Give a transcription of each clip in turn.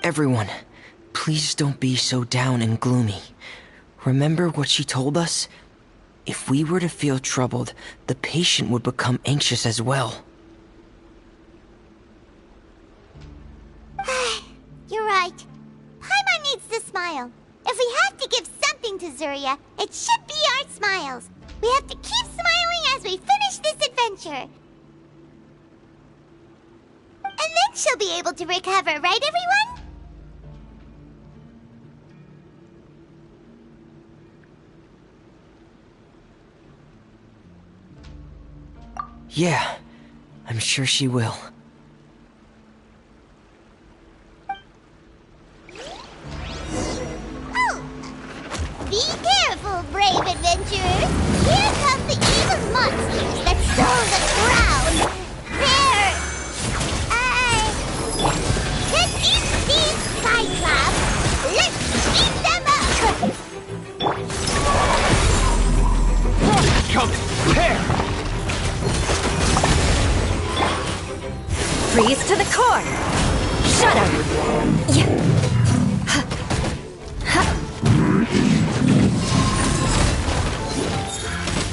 Everyone, please don't be so down and gloomy. Remember what she told us? If we were to feel troubled, the patient would become anxious as well. You're right. Paimon needs to smile. If we have to give something to Zuria, it should be our smiles. We have to keep smiling as we finish this adventure. And then she'll be able to recover, right everyone? Yeah, I'm sure she will. Oh! Be careful, brave adventurers! Here come the evil monsters that stole the crown! There! To beat these Cyclops, let's beat them up! Frost is coming! There! Freeze to the core! Shudder!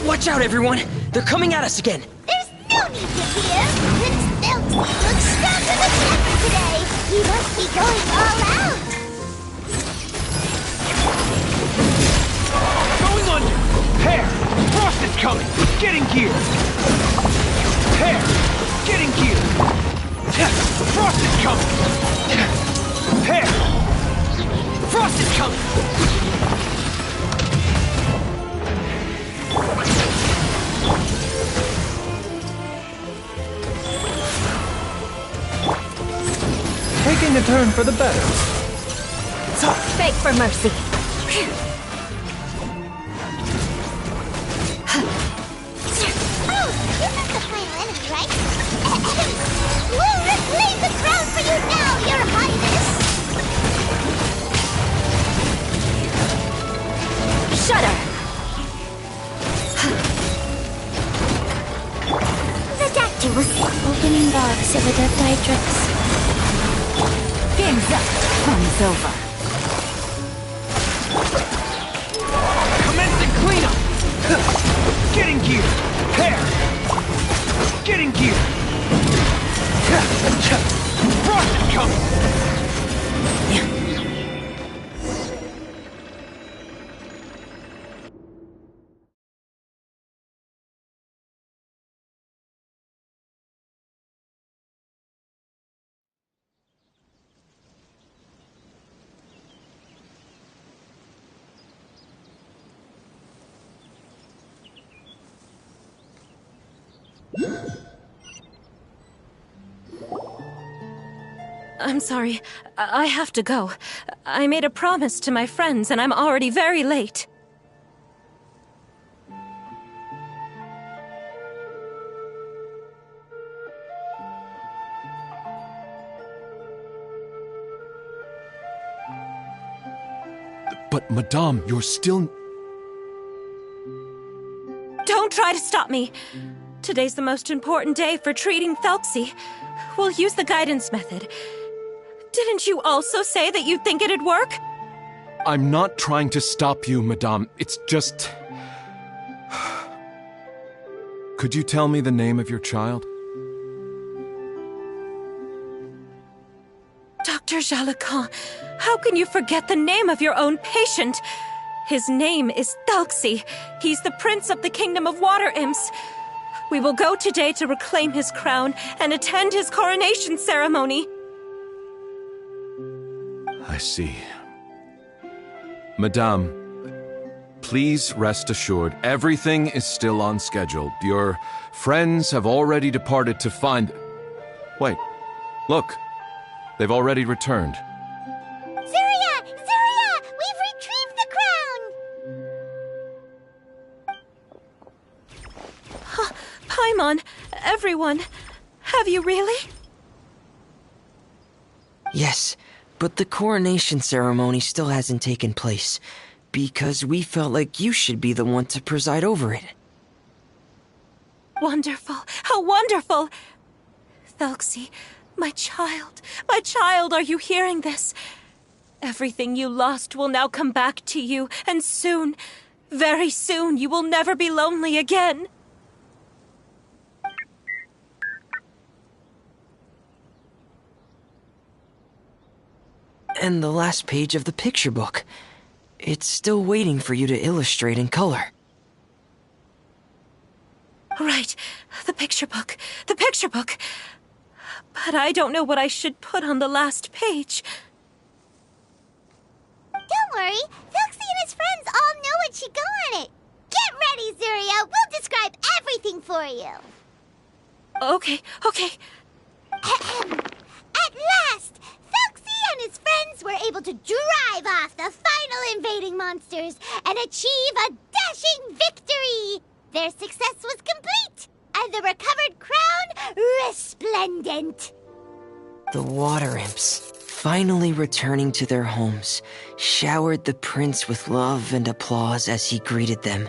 Watch out, everyone! They're coming at us again! There's no need to fear! Prince Felton looks stronger than ever today! He must be going all out! Going under! Hair! Frost is coming! Getting gear! Hair! Getting gear! Frost is coming! Hair! Frost is coming! Taking a turn for the better. Beg for mercy. Oh, this is the final enemy, right? We'll reclaim the crown for you now, Your Highness! Shudder! The Dactyls. Opening box of a Deptytrix. Game's up. Fun's over. Commencing cleanup! Getting gear! Hair! Getting gear! Frost is coming! I'm sorry. I have to go. I made a promise to my friends, and I'm already very late. But, Madame, you're still... Don't try to stop me. Today's the most important day for treating Thelxie. We'll use the guidance method. Didn't you also say that you think it'd work? I'm not trying to stop you, Madame. It's just... Could you tell me the name of your child? Dr. Jalacan, how can you forget the name of your own patient? His name is Thelxie. He's the prince of the kingdom of water imps. We will go today to reclaim his crown and attend his coronation ceremony. I see. Madame, please rest assured, everything is still on schedule. Your friends have already departed to find... Wait, look. They've already returned. Zuria! Zuria! We've retrieved the crown! Paimon, everyone, have you really? Yes, but the coronation ceremony still hasn't taken place, because we felt like you should be the one to preside over it. Wonderful! How wonderful! Thelxie, My child, are you hearing this? Everything you lost will now come back to you, and soon, very soon, you will never be lonely again. And the last page of the picture book. It's still waiting for you to illustrate in color. Right, the picture book. But I don't know what I should put on the last page. Don't worry, Foxy and his friends all know what should go on it. Get ready, Zuria. We'll describe everything for you. Okay. At last, Foxy and his friends were able to drive off the final invading monsters and achieve a dashing victory. Their success was complete, and the recovered crown resplendent. The water imps, finally returning to their homes, showered the prince with love and applause as he greeted them.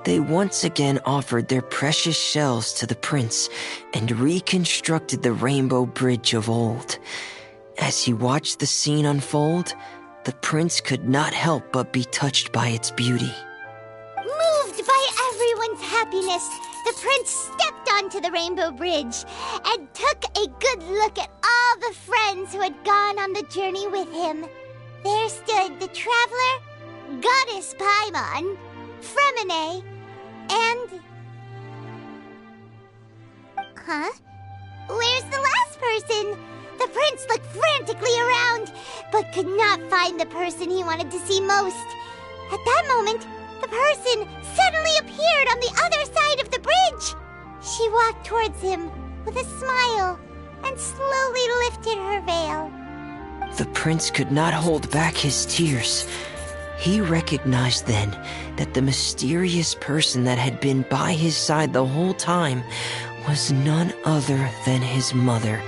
They once again offered their precious shells to the prince and reconstructed the rainbow bridge of old. As he watched the scene unfold, the prince could not help but be touched by its beauty. Moved by everyone's happiness, the prince stepped onto the rainbow bridge and took a good look at all the friends who had gone on the journey with him. There stood the traveler, Goddess Paimon, Fremine, and... Huh? Where's the last person? The prince looked frantically around, but could not find the person he wanted to see most. At that moment, the person suddenly appeared on the other side of the bridge. She walked towards him with a smile and slowly lifted her veil. The prince could not hold back his tears. He recognized then that the mysterious person that had been by his side the whole time was none other than his mother.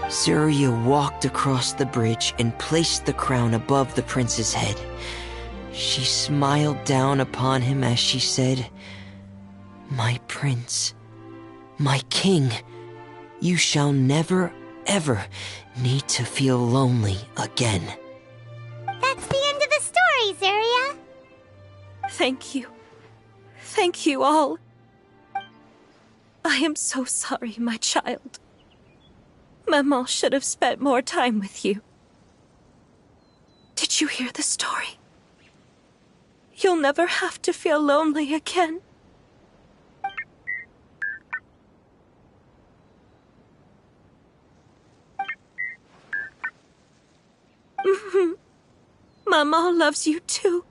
Zuria walked across the bridge and placed the crown above the prince's head. She smiled down upon him as she said, "My prince, my king, you shall never, ever need to feel lonely again." That's the end of the story, Zuria. Thank you. Thank you all. I am so sorry, my child. Maman should have spent more time with you. Did you hear the story? You'll never have to feel lonely again. Maman loves you too.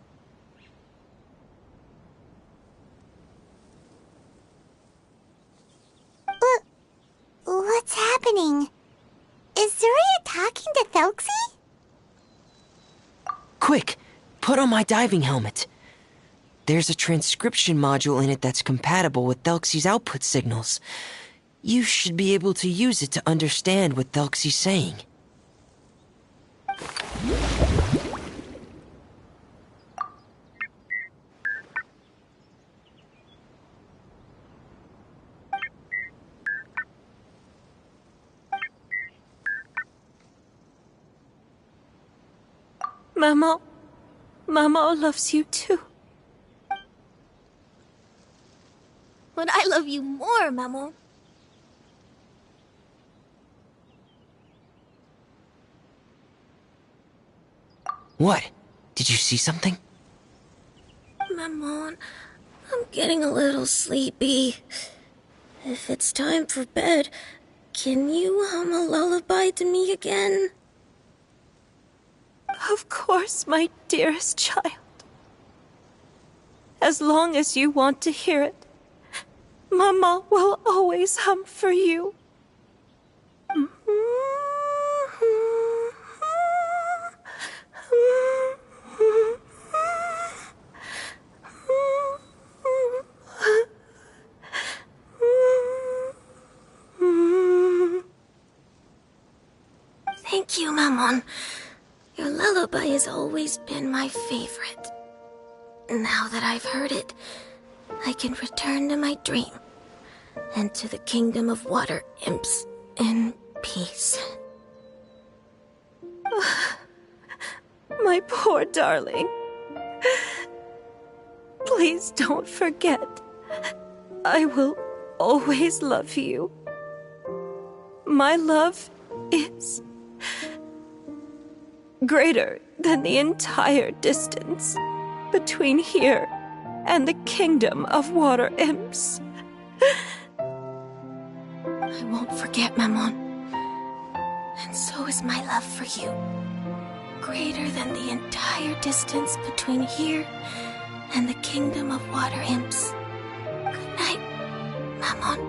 What's happening? Is Zuria talking to Thelxie? Quick, put on my diving helmet. There's a transcription module in it that's compatible with Thelxie's output signals. You should be able to use it to understand what Thelxie's saying. Maman loves you too. But I love you more, Maman. What? Did you see something? Maman, I'm getting a little sleepy. If it's time for bed, can you hum a lullaby to me again? Of course, my dearest child. As long as you want to hear it, Mama will always hum for you. Thank you, Maman. Your lullaby has always been my favorite. Now that I've heard it, I can return to my dream and to the kingdom of water imps in peace. My poor darling. Please don't forget. I will always love you. My love is greater than the entire distance between here and the kingdom of water imps. I won't forget, Mammon. And so is my love for you. Greater than the entire distance between here and the kingdom of water imps. Good night, Mammon.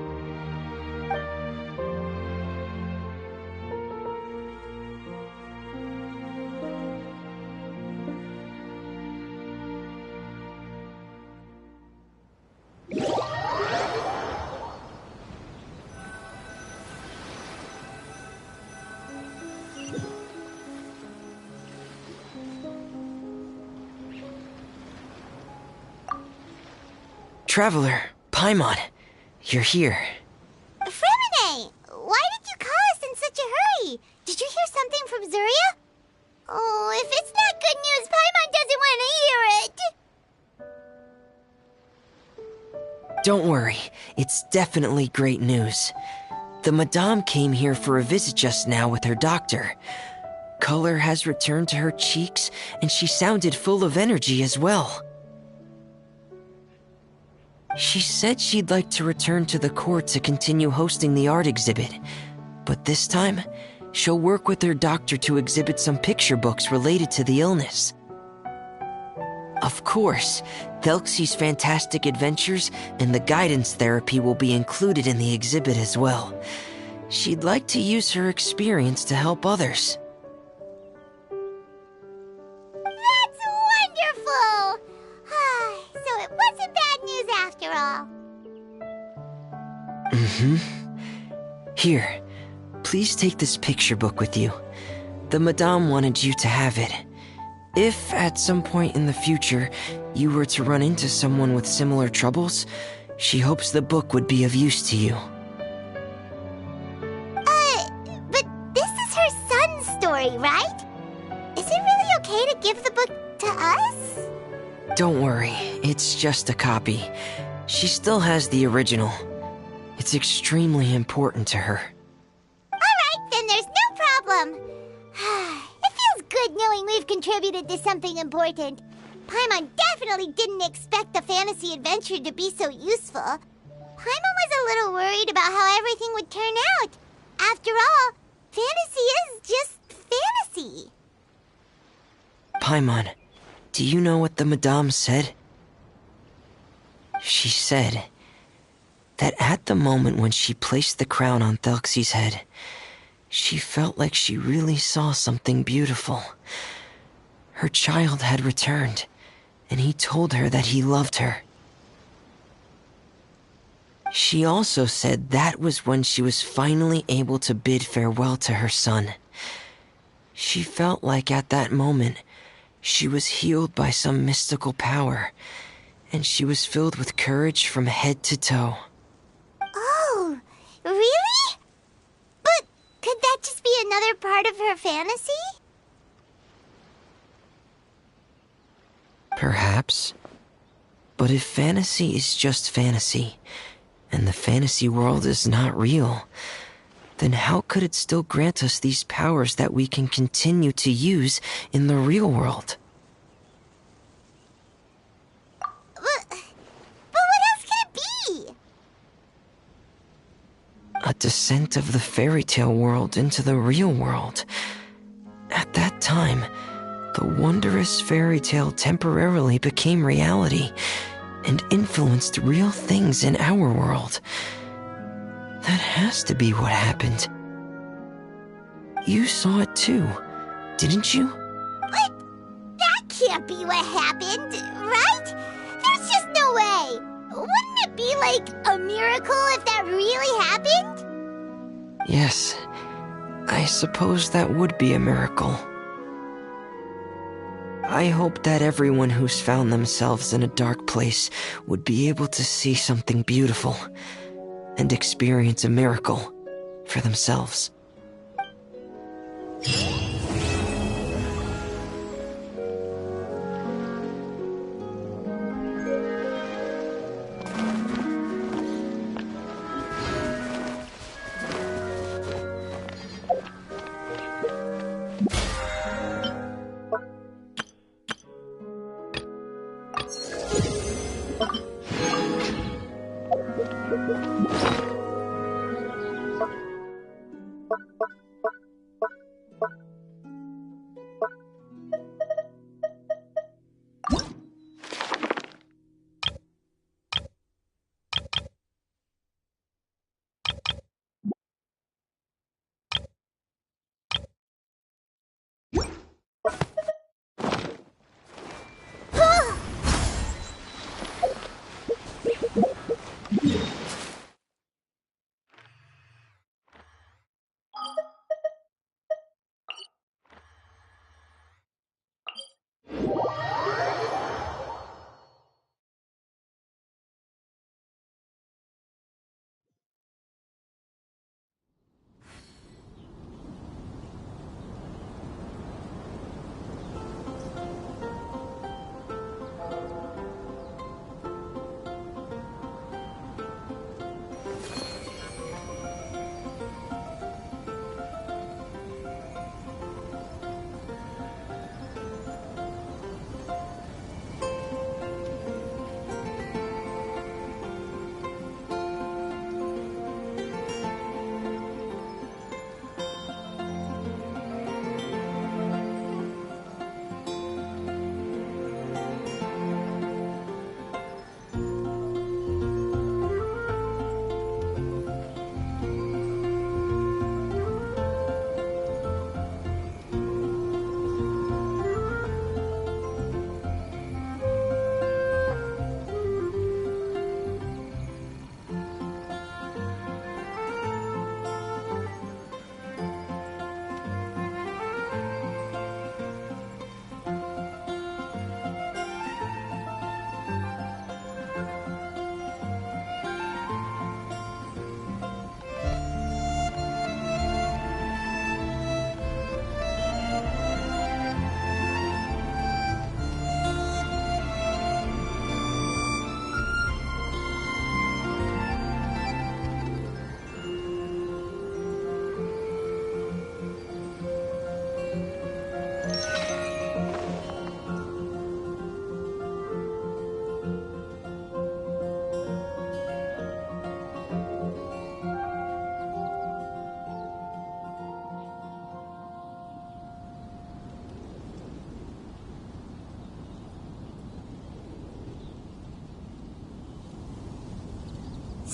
Traveler, Paimon, you're here. Fremine, why did you call us in such a hurry? Did you hear something from Zuria? Oh, if it's not good news, Paimon doesn't want to hear it. Don't worry, it's definitely great news. The Madame came here for a visit just now with her doctor. Color has returned to her cheeks, and she sounded full of energy as well. She said she'd like to return to the court to continue hosting the art exhibit. But this time, she'll work with her doctor to exhibit some picture books related to the illness. Of course, Thelxie's fantastic adventures and the guidance therapy will be included in the exhibit as well. She'd like to use her experience to help others. That's wonderful! So it wasn't bad news after all. Here, please take this picture book with you. The Madame wanted you to have it. If, at some point in the future, you were to run into someone with similar troubles, she hopes the book would be of use to you. But this is her son's story, right? Is it really okay to give the book to us? Don't worry, it's just a copy. She still has the original. It's extremely important to her. Alright, then there's no problem. It feels good knowing we've contributed to something important. Paimon definitely didn't expect the fantasy adventure to be so useful. Paimon was a little worried about how everything would turn out. After all, fantasy is just fantasy. Paimon, do you know what the Madame said? She said that at the moment when she placed the crown on Thelxie's head, she felt like she really saw something beautiful. Her child had returned, and he told her that he loved her. She also said that was when she was finally able to bid farewell to her son. She felt like at that moment, she was healed by some mystical power, and she was filled with courage from head to toe. Oh, really? But could that just be another part of her fantasy? Perhaps. But if fantasy is just fantasy, and the fantasy world is not real, then how could it still grant us these powers that we can continue to use in the real world? But what else could it be? A descent of the fairy tale world into the real world. At that time, the wondrous fairy tale temporarily became reality and influenced real things in our world. That has to be what happened. You saw it too, didn't you? What? That can't be what happened, right? There's just no way. Wouldn't it be like a miracle if that really happened? Yes, I suppose that would be a miracle. I hope that everyone who's found themselves in a dark place would be able to see something beautiful and experience a miracle for themselves.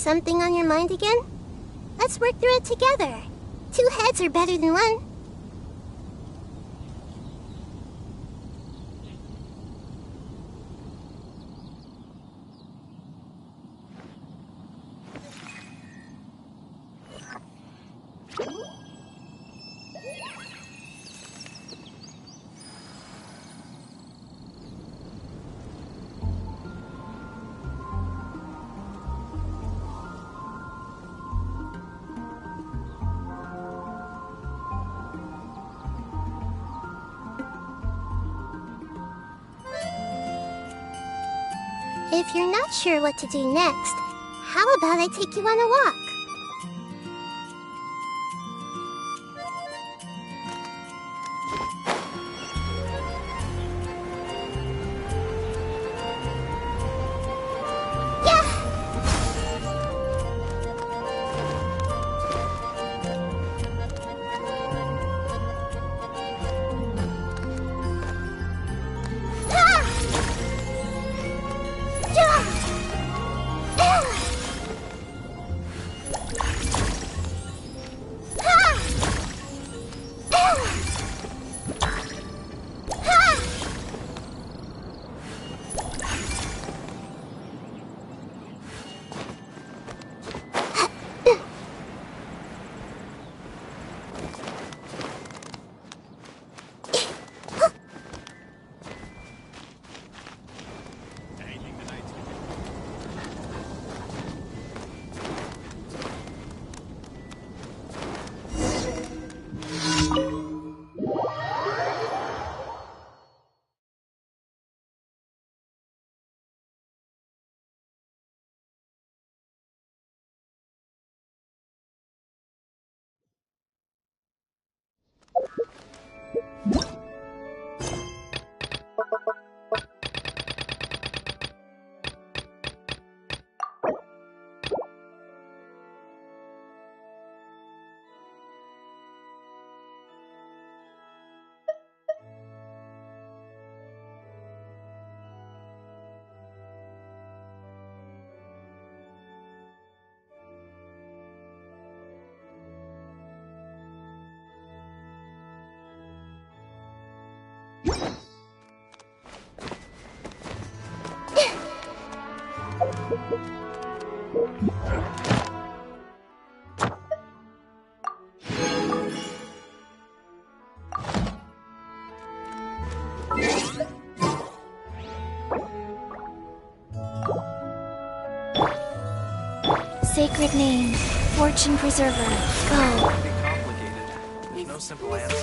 Something on your mind again? Let's work through it together. 2 heads are better than 1. If you're not sure what to do next, how about I take you on a walk? Sacred name, fortune preserver, go. Be complicated. There's no simple answer.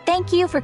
Thank you for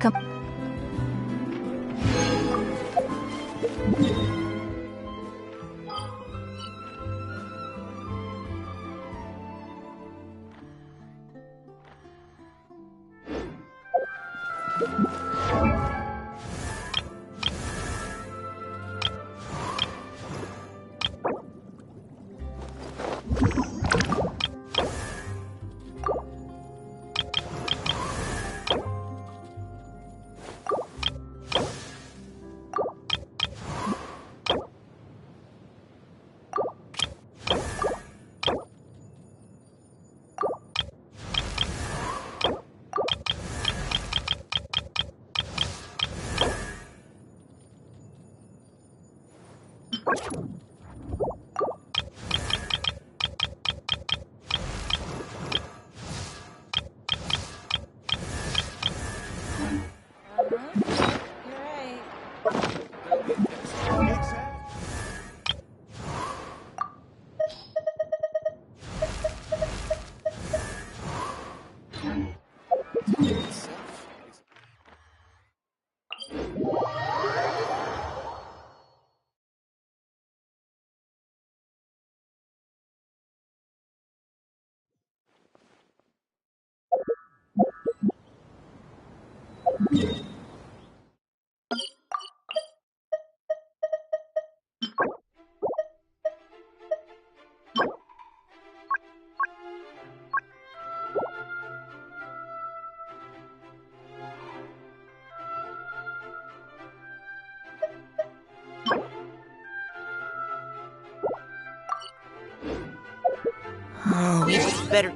Oh, we better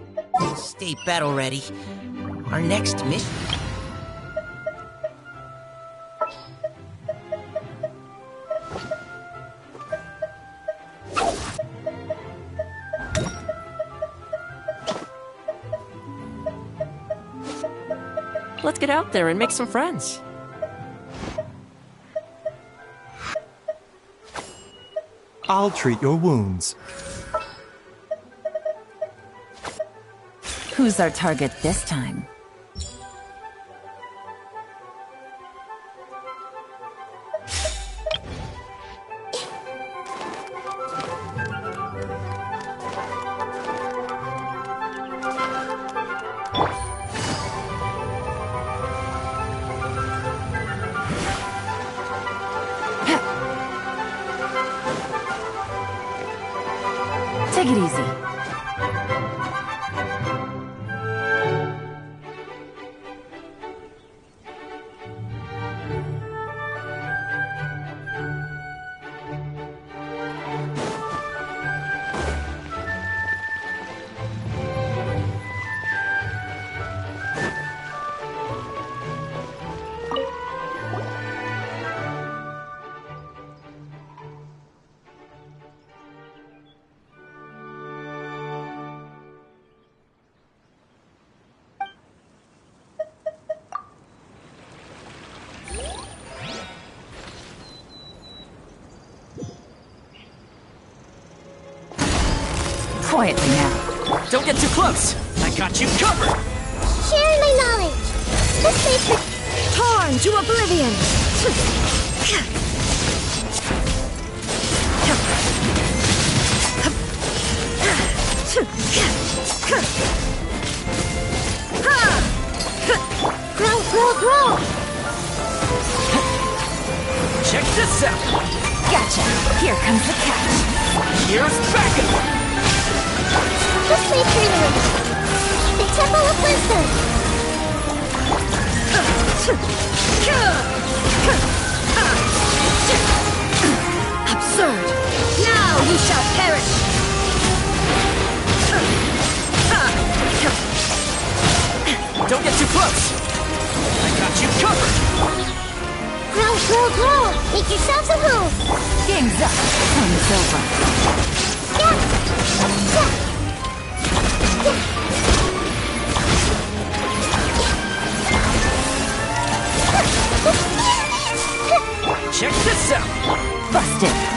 stay battle ready. Our next mission. Let's get out there and make some friends. I'll treat your wounds. Who's our target this time? Take it easy. Quietly now. Don't get too close! I got you covered! Sharing my knowledge. This makes it Torn to oblivion! grow. Check this out! Gotcha! Here comes the catch. Here's backup! This way through. The Temple of Wisdom. Absurd! Now you shall perish! Don't get too close! I got you covered! Grow. Make yourselves a home. Game's up. Time is over. Check this out! Busted.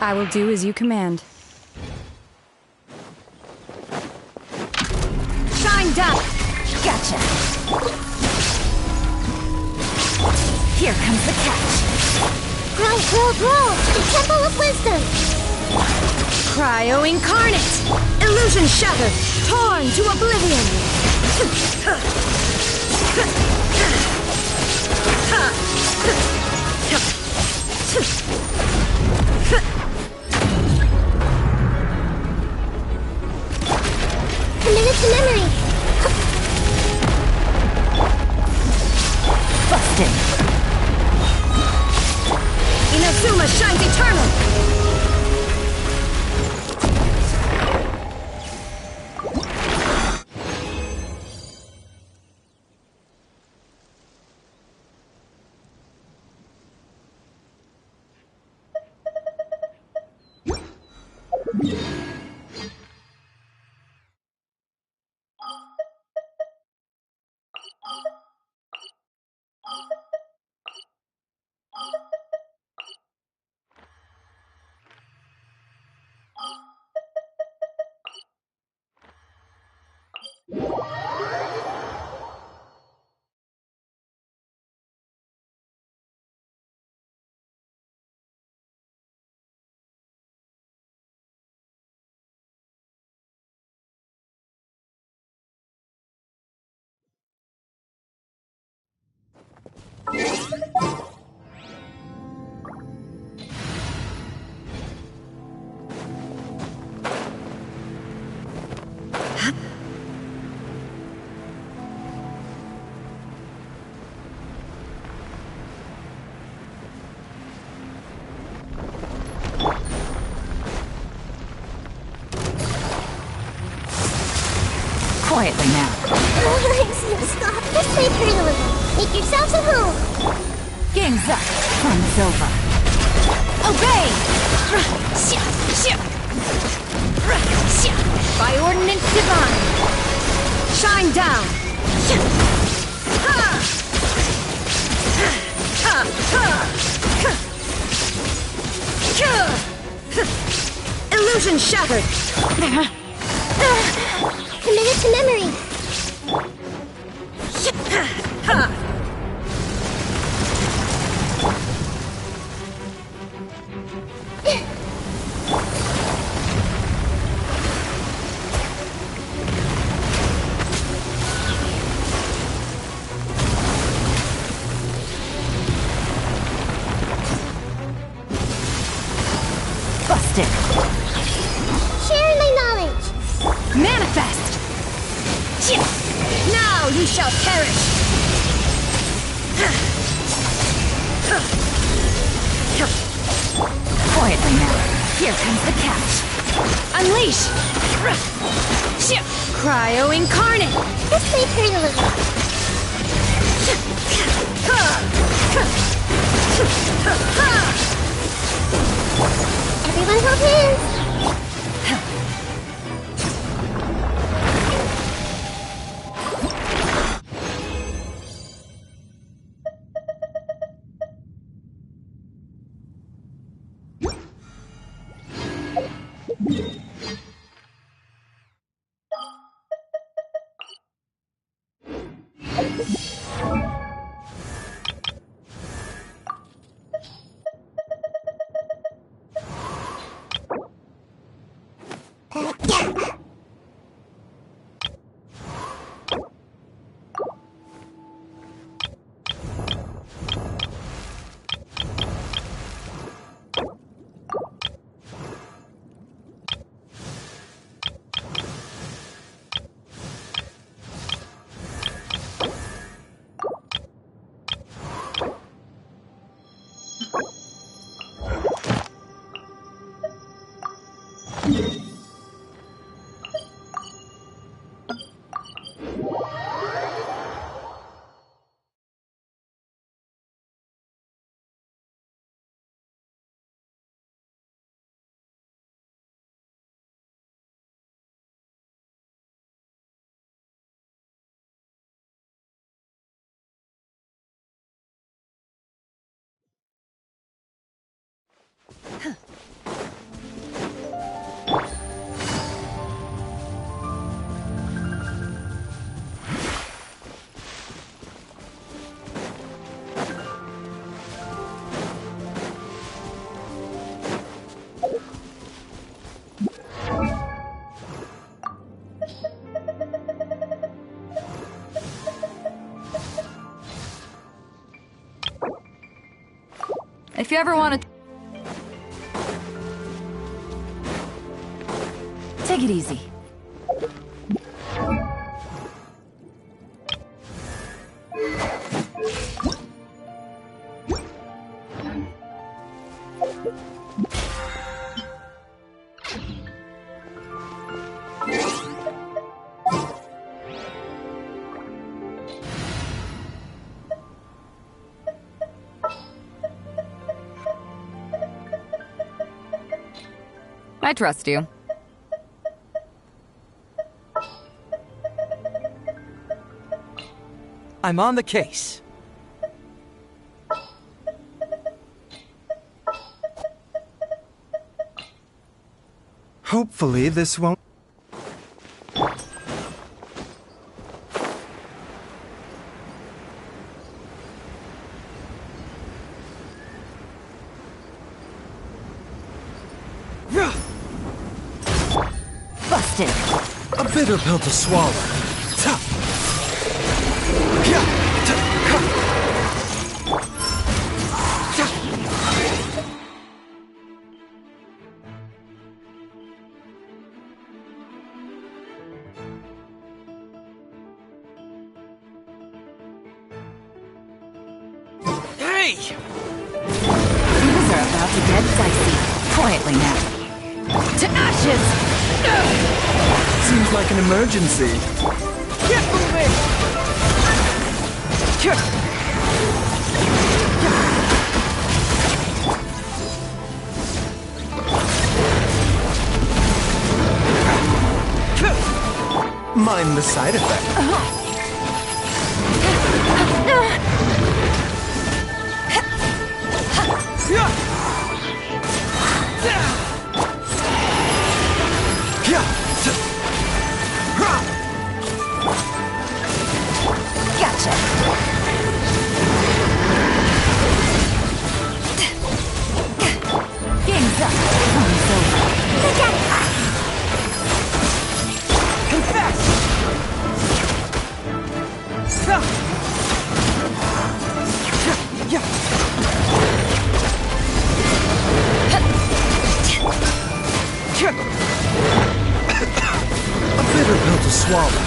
I will do as you command. Shine down! Gotcha! Here comes the catch. Grow. The Temple of Wisdom. Cryo incarnate! Illusion shattered! Torn to oblivion! Committed to memory. Busted! Inazuma shines eternal! Quietly now. Stop. Just play pretty a little. Make yourselves at home. Game's up. Fun's over. Obey! By ordinance divine! Shine down! Illusion shattered! Committed to memory. Busted. Share my knowledge. Manifest! Now you shall perish! Quietly now. Here comes the catch. Unleash! Cryo incarnate! Just play pretty a little. Everyone hold hands. If you ever want to... Take it easy. I trust you. I'm on the case. Hopefully this won't... Busted. A bitter pill to swallow. Hey! Things are about to get dicey. Quietly now. To ashes! Seems like an emergency. Keep moving! Mind the side effect. Gotcha. Game's up. Time's over. Confess! A bitter pill to swallow.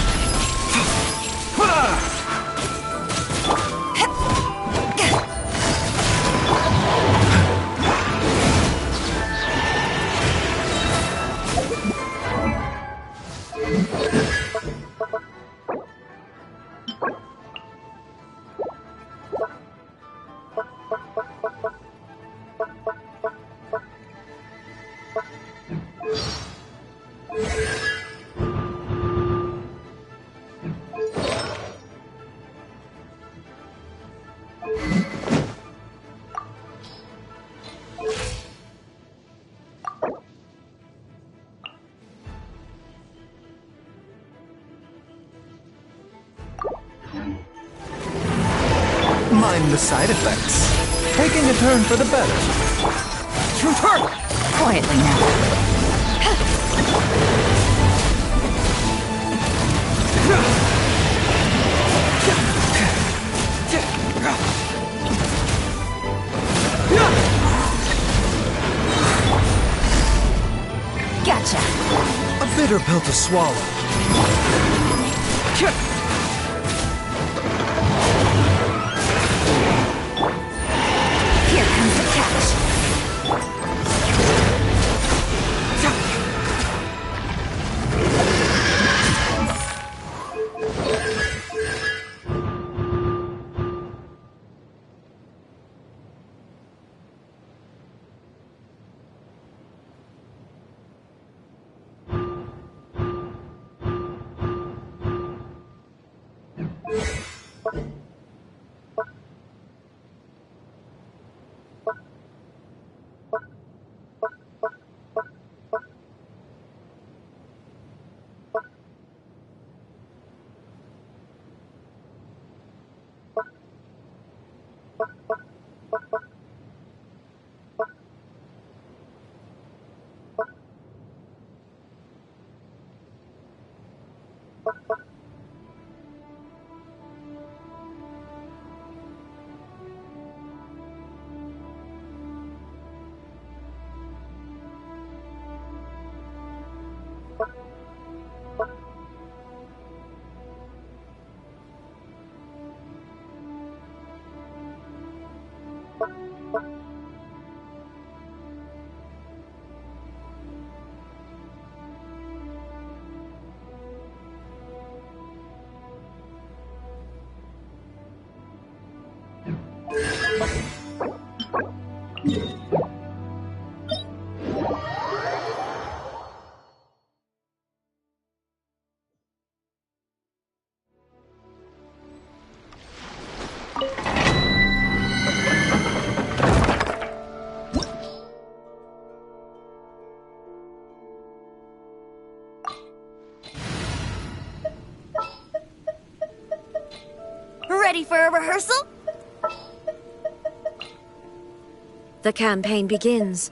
Mind the side effects. Taking a turn for the better. True turn! Quietly now. Gotcha. A bitter pill to swallow. Here comes the catch. Ready for a rehearsal? The campaign begins.